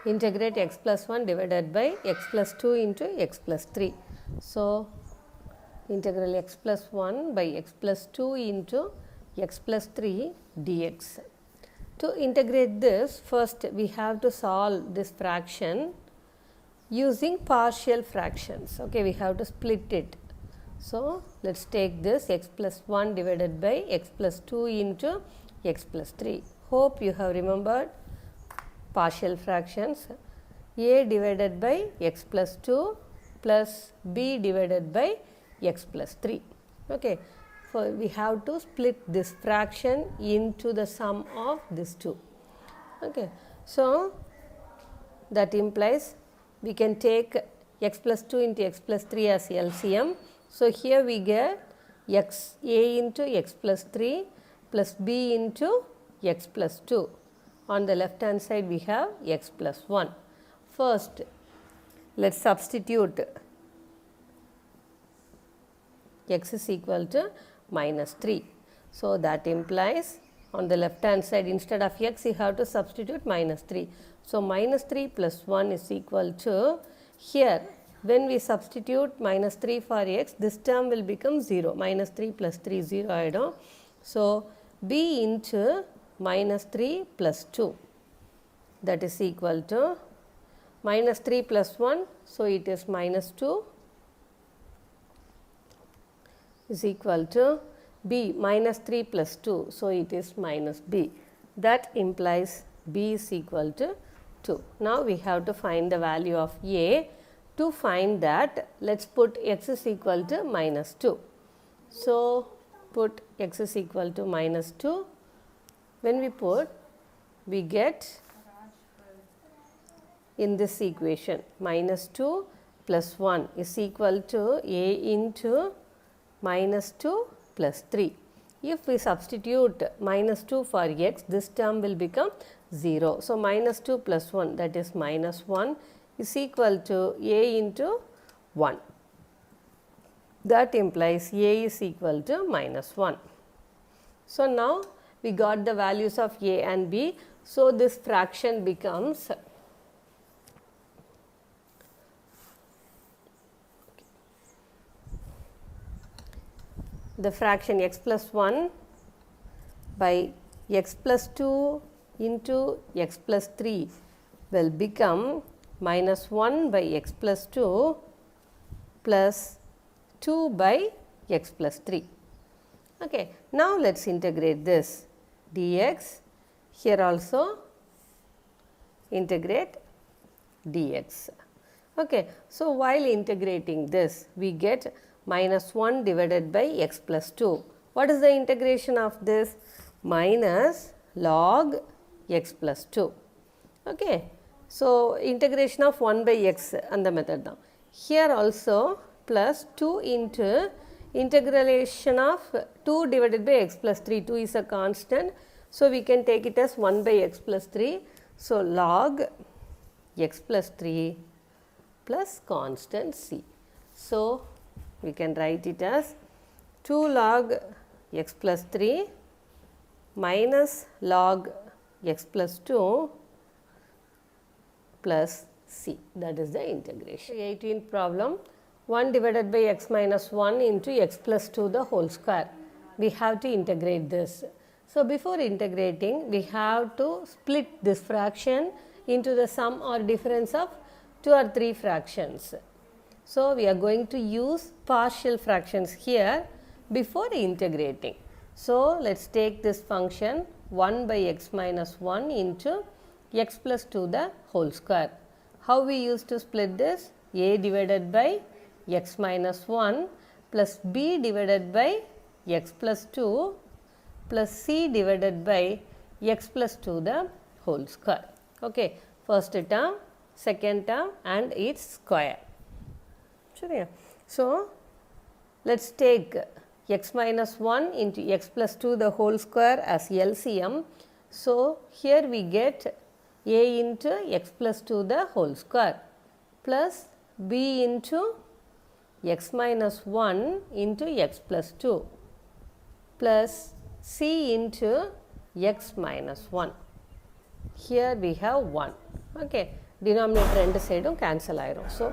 integrate x plus 1 divided by x plus 2 into x plus 3. So, integral x plus 1 by x plus 2 into x plus 3 dx. To integrate this, first we have to solve this fraction using partial fractions. Okay, we have to split it. So, let us take this x plus 1 divided by x plus 2 into x plus 3. Hope you have remembered partial fractions. A divided by x plus 2 plus b divided by x plus 3. Okay. So, we have to split this fraction into the sum of these two. Okay. So, that implies we can take x plus 2 into x plus 3 as LCM. So, here we get x a into x plus 3 plus b into x plus 2. On the left hand side we have x plus 1. First, let us substitute x is equal to minus 3. So, that implies on the left hand side instead of x you have to substitute minus 3. So, minus 3 plus 1 is equal to, here when we substitute minus 3 for x, this term will become 0, minus 3 plus 3 0 I know. So, b into minus 3 plus 2, that is equal to minus 3 plus 1, so it is minus 2 is equal to b minus 3 plus 2, so it is minus b. That implies b is equal to 2. Now, we have to find the value of a. To find that, let us put x is equal to minus 2. So, put x is equal to minus 2. When we put, we get in this equation minus 2 plus 1 is equal to a into minus 2 plus 3. If we substitute minus 2 for x, this term will become 0. So, minus 2 plus 1, that is minus 1 is equal to a into 1. That implies a is equal to minus 1. So, now we got the values of a and b. So, this fraction becomes the fraction x plus 1 by x plus 2 into x plus 3 will become minus 1 by x plus 2 plus 2 by x plus 3. Okay. Now, let us integrate this dx, here also integrate dx. Okay. So, while integrating this, we get minus 1 divided by x plus 2. What is the integration of this? Minus log x plus 2. Okay. So, integration of 1 by x and the method now. Here also plus 2 into integration of 2 divided by x plus 3. 2 is a constant. So, we can take it as 1 by x plus 3. So, log x plus 3 plus constant c. So, we can write it as 2 log x plus 3 minus log x plus 2 plus c, that is the integration. 18th problem, 1 divided by x minus 1 into x plus 2 the whole square. We have to integrate this. So, before integrating, we have to split this fraction into the sum or difference of 2 or 3 fractions. So, we are going to use partial fractions here before integrating. So, let us take this function 1 by x minus 1 into x plus 2 the whole square. How we used to split this? A divided by x minus 1 plus b divided by x plus 2 plus c divided by x plus 2 the whole square. Okay. First term, second term and its square. So, let us take x minus 1 into x plus 2 the whole square as LCM. So, here we get a into x plus 2 the whole square plus b into x minus 1 into x plus 2 plus c into x minus 1. Here we have 1. Okay. denominator ரெண்டு சைடும் cancel ஆயிரும். So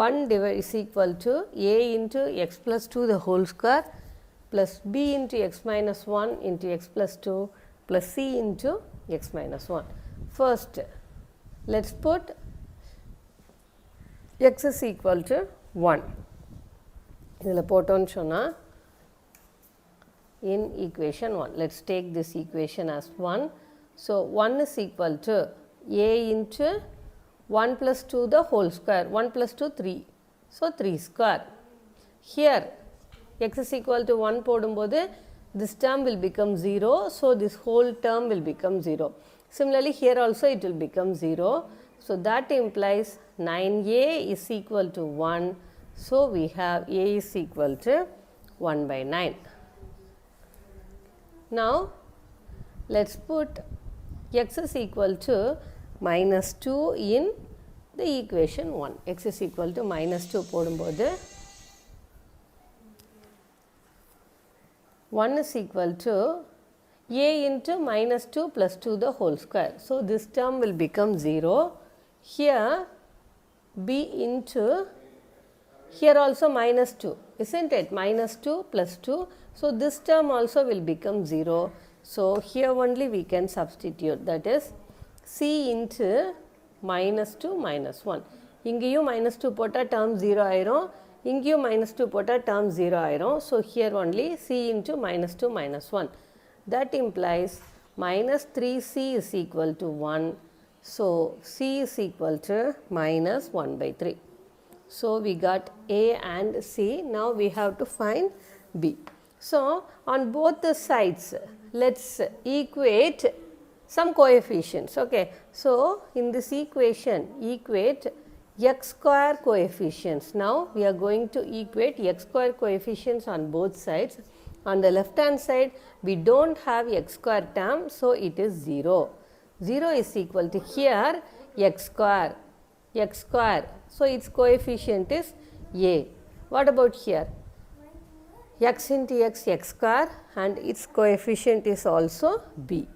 1 is equal to a into x plus 2 the whole square plus b into x minus 1 into x plus 2 plus c into x minus 1. First, let's put x is equal to 1. இதில் போட்டோன்னு சொன்னால் in equation 1. Let's take this equation as 1. So 1 is equal to a into 1 plus 2 the whole square. 1 plus 2 3. So 3 square. Here x is equal to 1 போடும்போது this term will become 0. So this whole term will become 0. Similarly here also it will become 0. So that implies 9a is equal to 1. So we have a is equal to 1 by 9. Now let's put x is equal to minus 2 in the equation 1. X is equal to minus 2 போடும்போது 1 is equal to a into minus 2 plus 2 the whole square. So this term will become 0. Here b into, here also minus 2, isn't it? Minus 2 plus 2. So this term also will become 0. So here only we can substitute, that is c into minus 2 minus 1. இங்கேயும் minus 2 போட்டால் term 0 ஆயிரும், இங்கேயும் minus 2 போட்டால் term 0 ஆயிரும். So here only c into minus 2 minus 1. That implies minus 3c is equal to 1. So c is equal to minus 1 by 3. So we got a and c. Now we have to find b. So on both the sides, let's equate some coefficients. Okay, so in this equation, equate x square coefficients. Now we are going to equate x square coefficients on both sides. On the left hand side, we don't have x square term, so it is 0. 0 is equal to here x square, x square. So its coefficient is a. What about here? X into x, x square, and its coefficient is also b.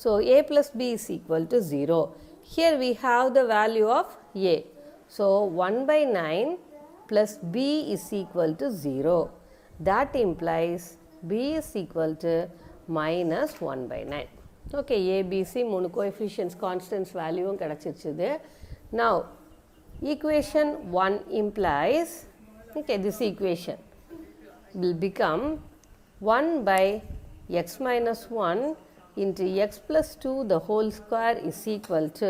So a plus b is equal to 0. Here we have the value of a. So 1 by 9 plus b is equal to 0. That implies b is equal to minus 1 by 9. Okay, a, b, c, 3 coefficients, constants value கிடச்சிருச்சுது. Now, equation 1 implies, okay, this equation will become 1 by x minus 1 into x plus 2 the whole square is equal to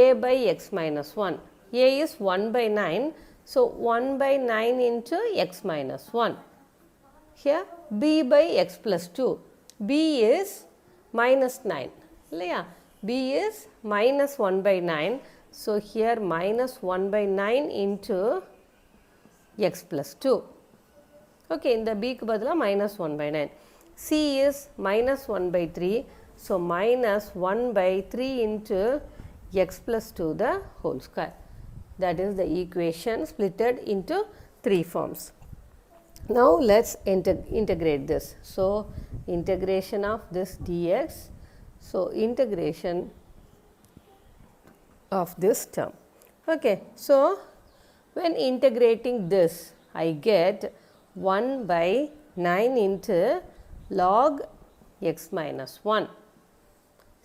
a by x minus 1. A is 1 by 9. So 1 by 9 into x minus 1. Here b by x plus 2. B is minus 9. B is minus 1 by 9. So here minus 1 by 9 into x plus 2. Okay, in the b க்கு பதிலா minus 1 by 9. C is minus 1 by 3. So minus 1 by 3 into x plus 2 the whole square. That is the equation splitted into 3 forms. Now let's integrate this. So integration of this dx. So integration of this term. Okay, so when integrating this, I get 1 by 9 into log x minus 1.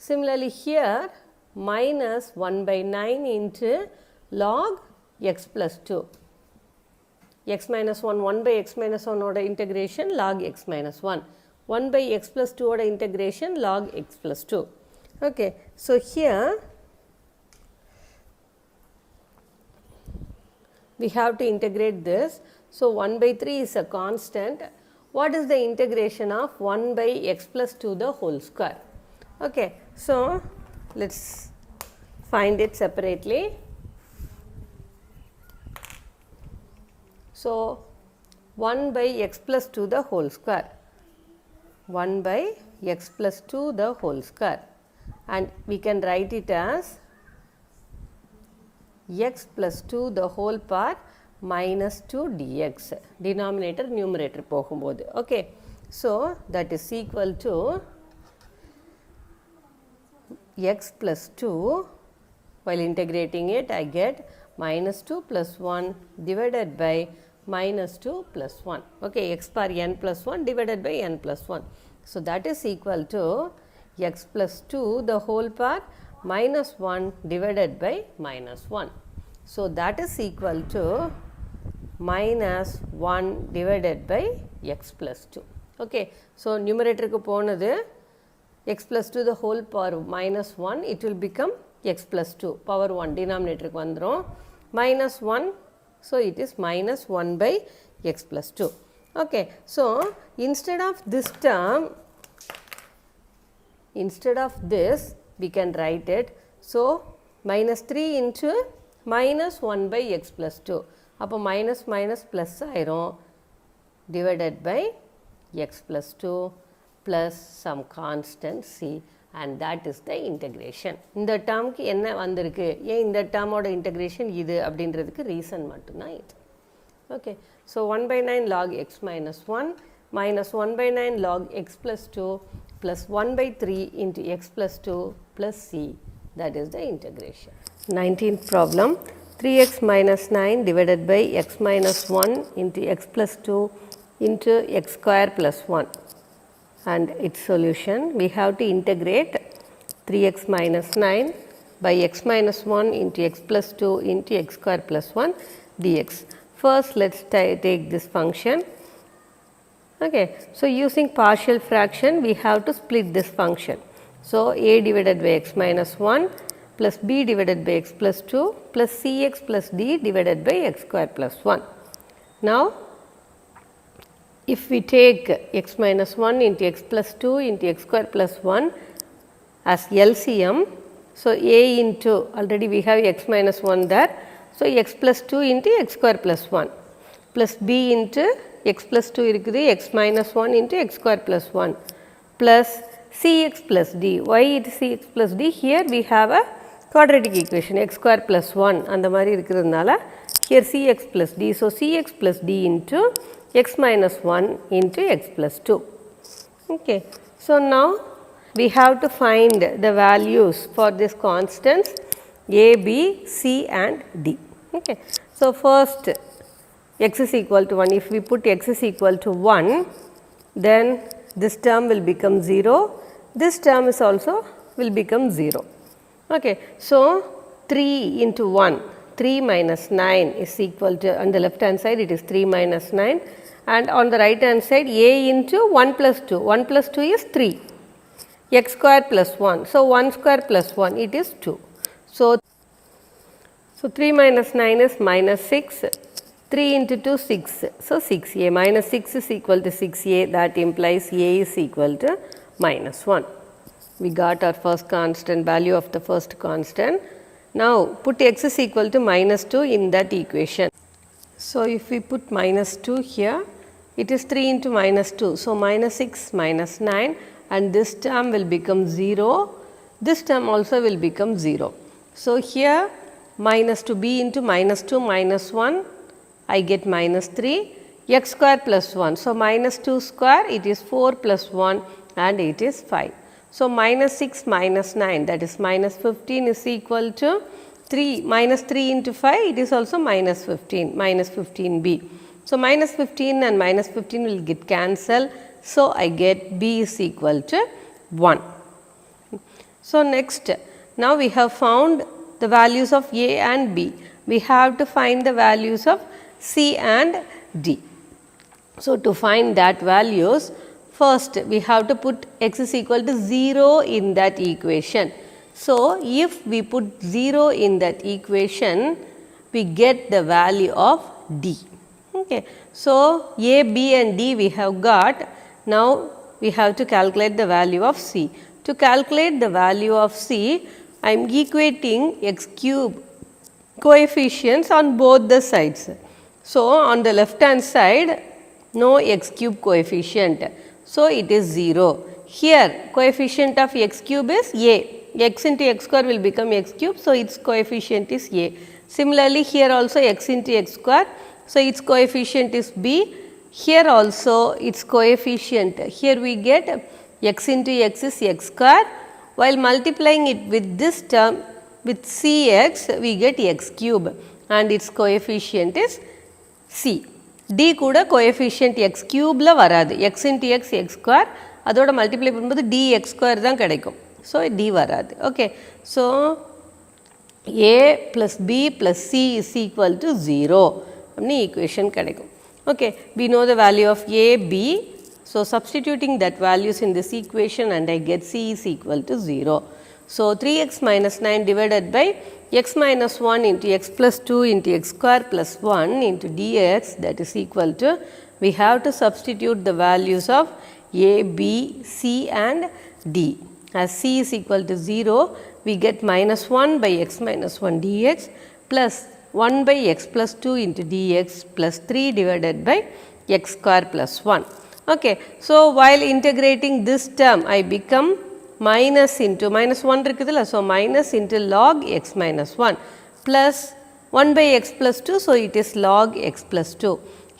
Similarly here minus 1 by 9 into log x plus 2. X minus 1, 1 by x minus 1 oda integration log x minus 1. 1 by x plus 2 oda integration log x plus 2. Okay, so here we have to integrate this. So 1 by 3 is a constant. What is the integration of 1 by x plus 2 the whole square? Okay, so let's find it separately. So 1 by x plus 2 the whole square. 1 by x plus 2 the whole square. And we can write it as x plus 2 the whole part minus 2 dx. Denominator numerator போகும்போது. Okay, so that is equal to x plus 2 While integrating it, I get minus 2 plus 1 divided by minus 2 plus 1. Okay, x power n plus 1 divided by n plus 1. So, that is equal to x plus 2 the whole power minus 1 divided by minus 1. So, that is equal to minus 1 divided by x plus 2. Okay. So, numerator ku ponadhu x plus 2 the whole power minus 1, it will become x plus 2 power 1 denominator ku vandrum minus 1. So, it is minus 1 by x plus 2. Okay. So, instead of this term, instead of this we can write it. So, minus 3 into minus 1 by x plus 2. அப்போ minus minus plus ஆயிரும் divided by x plus 2 plus some constant c, and that is the integration. இந்த டேர்முக்கு என்ன வந்திருக்கு, ஏன் இந்த டேர்மோட integration இது அப்படின்றதுக்கு reason மட்டும்தான் இது. Okay. So, 1 by 9 log x minus 1 minus 1 by 9 log x plus 2 plus 1 by 3 into x plus 2 plus c, that is the integration. 19th problem, 3x minus 9 divided by x minus 1 into x plus 2 into x square plus 1, and its solution, we have to integrate 3x minus 9 by x minus 1 into x plus 2 into x square plus 1 dx. First, let us take this function. Okay. So, using partial fraction, we have to split this function. So, a divided by x minus 1 plus b divided by x plus 2 plus cx plus d divided by x square plus 1. Now, if we take x minus 1 into x plus 2 into x square plus 1 as LCM, so a into, already we have x minus 1 there, so x plus 2 into x square plus 1 plus b into x plus 2 இருக்குது x minus 1 into x square plus 1 plus cx plus d. Why it is cx plus d? Here we have a quadratic equation x square plus 1 அந்த மாதிரி இருக்கிறதுனால here cx plus d. So, cx plus d into x minus 1 into x plus 2. Okay. So, now we have to find the values for these constants a, b, c and d. Okay. So, first x is equal to 1. If we put x is equal to 1, then this term will become 0. This term is also will become 0. Okay. So, 3 into 1, 3 minus 9 is equal to, on the left hand side it is 3 minus 9, and on the right hand side a into 1 plus 2, 1 plus 2 is 3, x square plus 1. So, 1 square plus 1, it is 2. So, 3 minus 9 is minus 6, 3 into 2 6, so 6a, minus 6 is equal to 6a, that implies a is equal to minus 1. We got our first constant, value of the first constant. Now, put x is equal to minus 2 in that equation. So, if we put minus 2 here, it is 3 into minus 2. So, minus 6 minus 9, and this term will become 0, this term also will become 0. So, here minus 2b into minus 2 minus 1, I get minus 3, x square plus 1. So, minus 2 square, it is 4 plus 1 and it is 5. So, minus 6 minus 9, that is minus 15 is equal to 3, minus 3 into 5, it is also minus 15, minus 15b. So, minus 15 and minus 15 will get cancelled. So, I get b is equal to 1. So, next, now we have found the values of a and b. We have to find the values of c and d. So, to find that values, first we have to put x is equal to 0 in that equation. So, if we put 0 in that equation, we get the value of d. Okay. So, a, b and d we have got. Now, we have to calculate the value of c. To calculate the value of c, I am equating x cube coefficients on both the sides. So, on the left hand side, no x cube coefficient. So, it is 0. Here, coefficient of x cube is a. X into x square will become x cube. So, its coefficient is a. Similarly, here also x into x square. So, its coefficient is b. Here also its coefficient. Here we get x into x is x square. While multiplying it with this term, with cx we get x cube and its coefficient is c. d கூட coefficient x cube ல வராது, x into x x square, அதோட multiply பண்ணும்போது dx square தான் கிடைக்கும். So d வராது. Okay, so a plus b plus c is equal to 0 அப்படி equation கிடைக்கும். Okay, we know the value of a, b, so substituting that values in this equation and I get c is equal to 0. So 3x minus 9 divided by x minus 1 into x plus 2 into x square plus 1 into dx, that is equal to, we have to substitute the values of a, b, c and d. As c is equal to 0, we get minus 1 by x minus 1 dx plus 1 by x plus 2 into dx plus 3 divided by x square plus 1. Okay, so while integrating this term, I become minus into minus 1 இருக்குதுல, so minus into log x minus 1 plus 1 by x plus 2, so it is log x plus 2.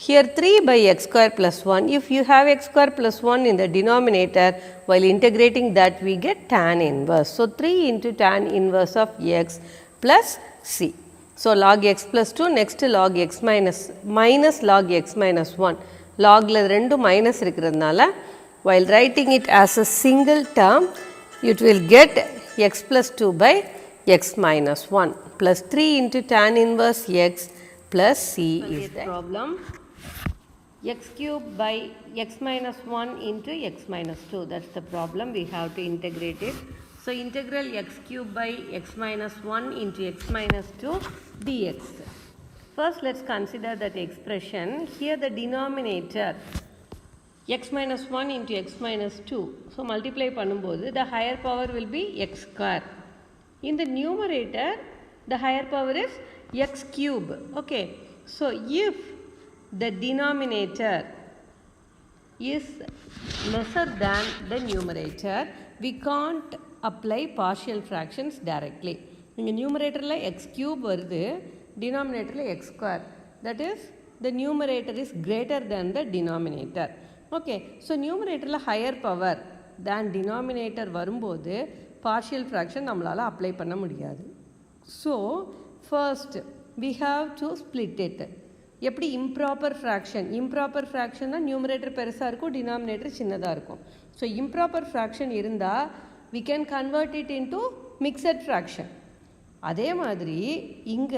Here 3 by x square plus 1, if you have x square plus 1 in the denominator, while integrating that we get tan inverse. So 3 into tan inverse of x plus c. So log x plus 2, next log x minus log x minus 1. Log ல ரெண்டு minus இருக்கிறதுனால, while writing it as a single term, it will get x plus 2 by x minus 1 plus 3 into tan inverse x plus c is the problem. X cube by x minus 1 into x minus 2, that's the problem, we have to integrate it. So integral x cube by x minus 1 into x minus 2 dx. First let's consider that expression. Here the denominator x minus 1 into x minus 2. So multiply பண்ணும்போது the higher power will be x square. In the numerator the higher power is x cube. Okay, so if the denominator is lesser than the numerator, we can't apply partial fractions directly. இங்க numeratorல x cube வருது, denominatorல x square, that is the numerator is greater than the denominator. Okay, so numeratorல higher power than denominator வரும்போது partial fraction நம்மளால apply பண்ண முடியாது. So first we have to split it. எப்படி improper fraction, improper fractionனா numerator பெருசா இருக்கும், denominator சின்னதா இருக்கும். So improper fraction இருந்தா we can convert it into mixed fraction. அதே மாதிரி இங்க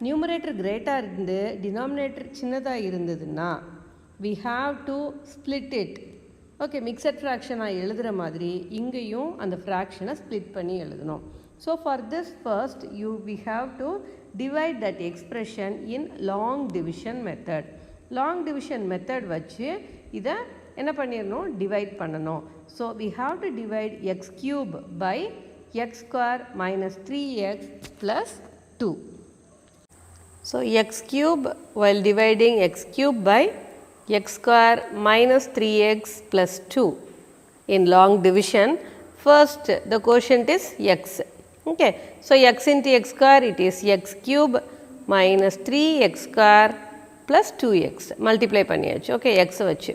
numerator greater இருந்து denominator சின்னதா இருந்ததுன்னா we have to split it. Okay, mixed fraction எழுதுற மாதிரி இங்கேயும் அந்த fraction split பண்ணி எழுதணும். So for this first we have to divide that expression in long division method. Long division method வச்சு இதை என்ன பண்ணிடணும், divide பண்ணணும். So we have to divide x cube by x square minus 3x plus 2. So x cube, while dividing x cube by x square minus 3x plus 2 in long division, first the quotient is x. Okay, so x into x square, it is x cube minus 3x square plus 2x. Multiply பண்ணியாச்சு. Okay, x வச்சு.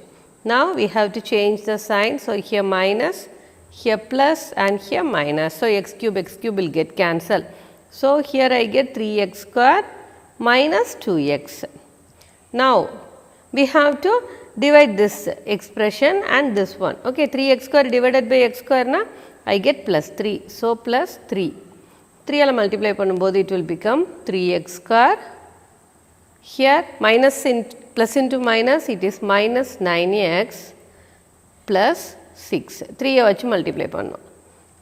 Now we have to change the sign. So here minus, here plus and here minus. So x cube will get cancelled. So here I get 3x square minus 2x. Now we have to divide this expression and this one. Okay, 3x square divided by x square na I get plus 3. So plus 3. 3 ஆல multiply பண்ணும்போது it will become 3x square. Here minus plus into minus, it is minus 9x plus 6. 3 வச்சு multiply பண்ணணும்.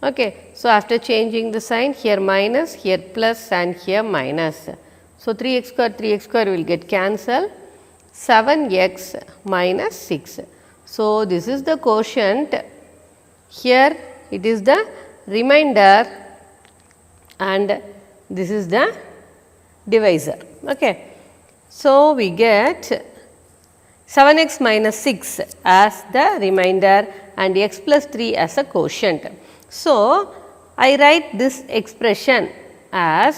Okay, so after changing the sign, here minus, here plus and here minus. So 3x square will get cancelled. 7x minus 6. So this is the quotient. Here it is the remainder and this is the divisor. Okay, so we get 7x minus 6 as the remainder and x plus 3 as a quotient. So I write this expression as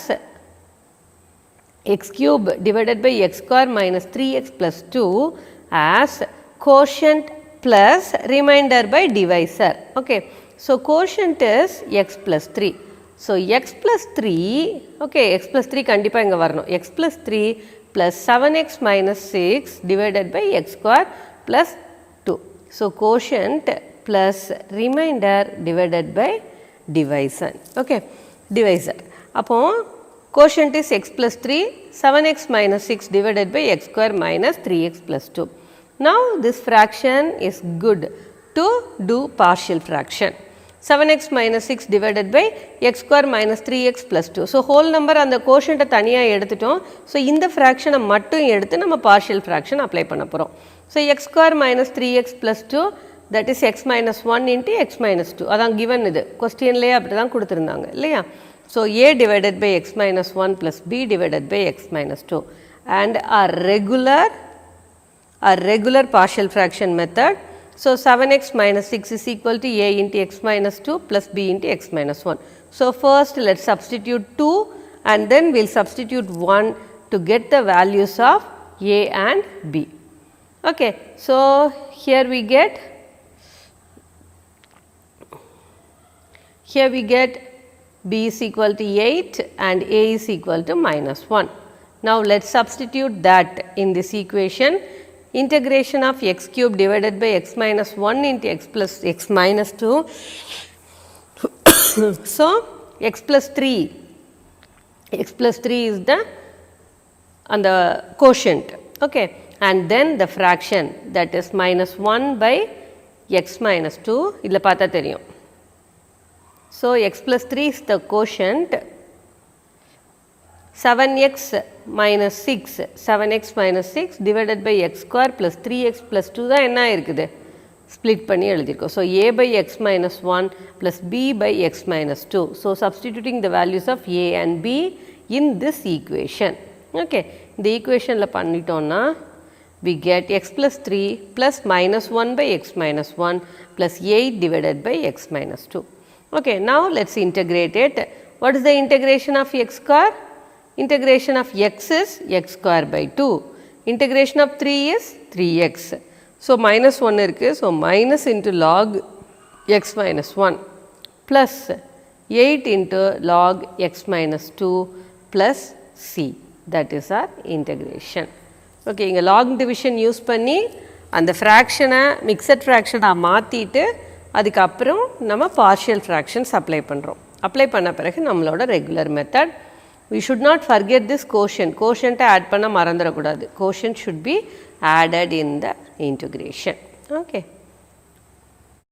x cube divided by x square minus 3x plus 2 as quotient plus remainder by divisor. Okay, so quotient is x plus 3. So x plus 3, okay, x plus 3 கண்டிப்பா இங்க வரணும். X plus 3 plus 7x minus 6 divided by x square plus 2. So quotient plus remainder divided by divisor. Okay, divisor. அப்போ quotient is x plus 3, 7x minus 6 divided by x square minus 3x plus 2. Now this fraction is good to do partial fraction. 7x minus 6 divided by x square minus 3x plus 2. So whole number and the quotient தனியா எடுத்துட்டோம். So இந்த fraction மட்டும் எடுத்து நம்ம partial fraction apply பண்ண போறோம். So x square minus 3x plus 2, that is x minus 1 into x minus 2. அதான் given இது. questionலயே அப்படிதான் கொடுத்திருந்தாங்க இல்லையா? So a divided by x minus 1 plus b divided by x minus 2. And our regular partial fraction method. So 7x minus 6 is equal to a into x minus 2 plus b into x minus 1. So first let's substitute 2 and then we'll substitute 1 to get the values of a and b. Okay, so here we get b is equal to 8 and a is equal to minus 1. Now let's substitute that in this equation. Integration of x cube divided by x minus 1 into x plus x minus 2. So x plus 3 is the quotient, okay, and then the fraction, that is minus 1 by x minus 2. idla paatha theriyum. So x plus 3 is the quotient. 7x minus 6 divided by x square plus 3x plus 2 தான் என்ன இருக்குது split பண்ணி எழுதிருக்கோம். So a by x minus 1 plus b by x minus 2. So substituting the values of a and b in this equation. Okay, இந்த equationல பண்ணிட்டோம்னா we get x plus 3 plus minus 1 by x minus 1 plus 8 divided by x minus 2. Okay, now let's integrate it. What is the integration of x square? Integration of x is x square by 2. Integration of 3 is 3x. So minus 1 irukku. So minus into log x minus 1 plus 8 into log x minus 2 plus c. That is our integration. Okay, inga log division use பண்ணி அந்த fraction mixed fraction மாத்திட்டு அதுக்கு அப்புறம் நம்ம partial fractions apply பண்றோம். apply பண்ண பிறகு நம்மளோட regular method. We should not forget this quotient. Quotient add பண்ண மறந்துட கூடாது. Quotient should be added in the integration. Okay.